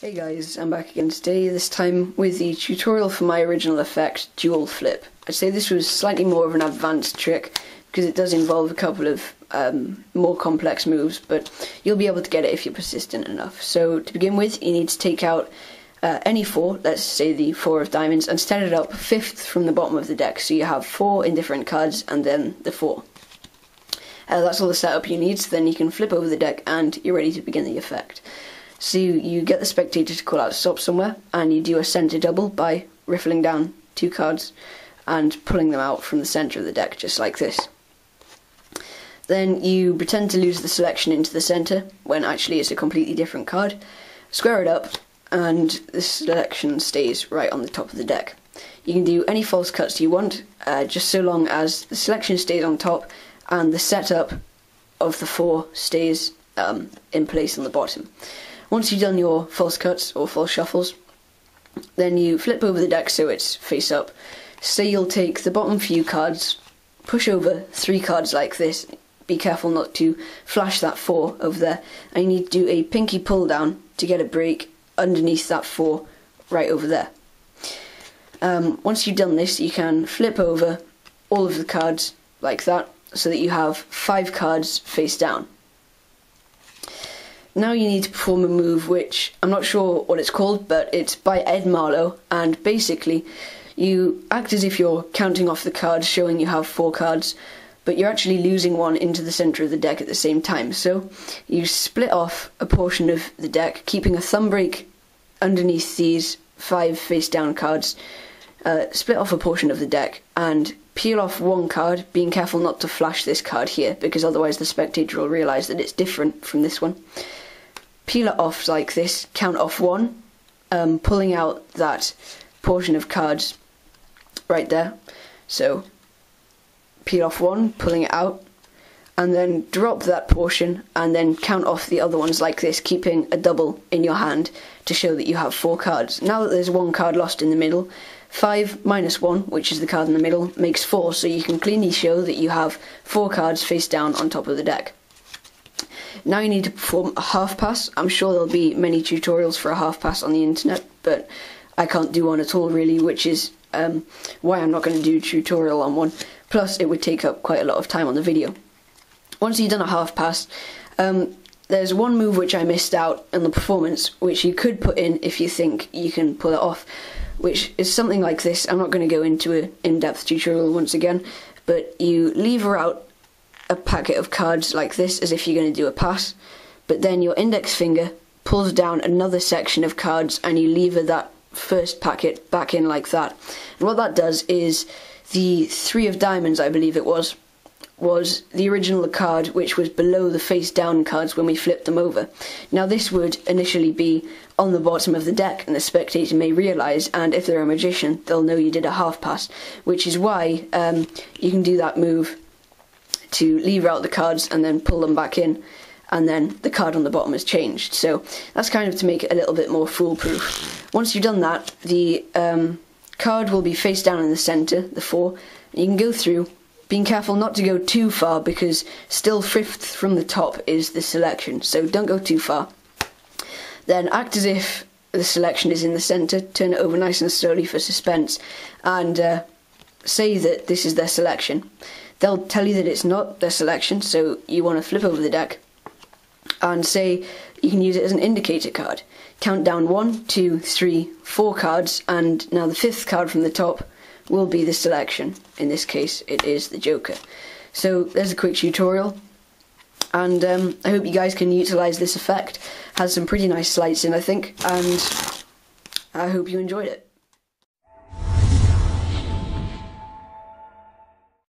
Hey guys, I'm back again today, this time with the tutorial for my original effect, Dual Flip. I'd say this was slightly more of an advanced trick because it does involve a couple of more complex moves, but you'll be able to get it if you're persistent enough. So to begin with, you need to take out any four, let's say the four of diamonds, and set it up fifth from the bottom of the deck. So you have four indifferent cards and then the four. That's all the setup you need, so then you can flip over the deck and you're ready to begin the effect. So you get the spectator to call out stop somewhere, and you do a centre double by riffling down two cards and pulling them out from the centre of the deck, just like this. Then you pretend to lose the selection into the centre, when actually it's a completely different card, square it up, and the selection stays right on the top of the deck. You can do any false cuts you want, just so long as the selection stays on top and the setup of the four stays in place on the bottom. Once you've done your false cuts or false shuffles, then you flip over the deck so it's face up. Say you'll take the bottom few cards, push over three cards like this, be careful not to flash that four over there, and you need to do a pinky pull down to get a break underneath that four right over there. Once you've done this, you can flip over all of the cards like that so that you have 5 cards face down. Now you need to perform a move which I'm not sure what it's called, but it's by Ed Marlowe, and basically you act as if you're counting off the cards, showing you have 4 cards, but you're actually losing one into the centre of the deck at the same time. So you split off a portion of the deck, keeping a thumb break underneath these 5 face down cards, split off a portion of the deck and peel off one card, being careful not to flash this card here because otherwise the spectator will realise that it's different from this one. Peel it off like this, count off 1, pulling out that portion of cards right there. So peel off 1, pulling it out, and then drop that portion and then count off the other ones like this, keeping a double in your hand to show that you have 4 cards. Now that there's 1 card lost in the middle, 5 minus 1, which is the card in the middle, makes 4, so you can cleanly show that you have 4 cards face down on top of the deck. Now you need to perform a half pass. I'm sure there'll be many tutorials for a half pass on the internet, but I can't do one at all really, which is why I'm not going to do a tutorial on one. Plus it would take up quite a lot of time on the video. Once you've done a half pass, there's one move which I missed out in the performance, which you could put in if you think you can pull it off, which is something like this. I'm not going to go into an in-depth tutorial once again, but you lever out a packet of cards like this as if you're going to do a pass, but then your index finger pulls down another section of cards and you lever that first packet back in like that. And what that does is the 3 of diamonds, I believe it was the original card which was below the face down cards when we flipped them over. Now this would initially be on the bottom of the deck and the spectator may realise, and if they're a magician they'll know you did a half pass, which is why you can do that move to lever out the cards and then pull them back in, and then the card on the bottom has changed. So that's kind of to make it a little bit more foolproof. Once you've done that, the card will be face down in the centre, the 4. You can go through, being careful not to go too far because still 5th from the top is the selection, so don't go too far. Then act as if the selection is in the centre, turn it over nice and slowly for suspense, and say that this is their selection. They'll tell you that it's not their selection, so you want to flip over the deck and say you can use it as an indicator card. Count down 1, 2, 3, 4 cards, and now the 5th card from the top will be the selection. In this case it is the Joker. So there's a quick tutorial, and I hope you guys can utilise this effect. Has some pretty nice sleights in, I think, and I hope you enjoyed it.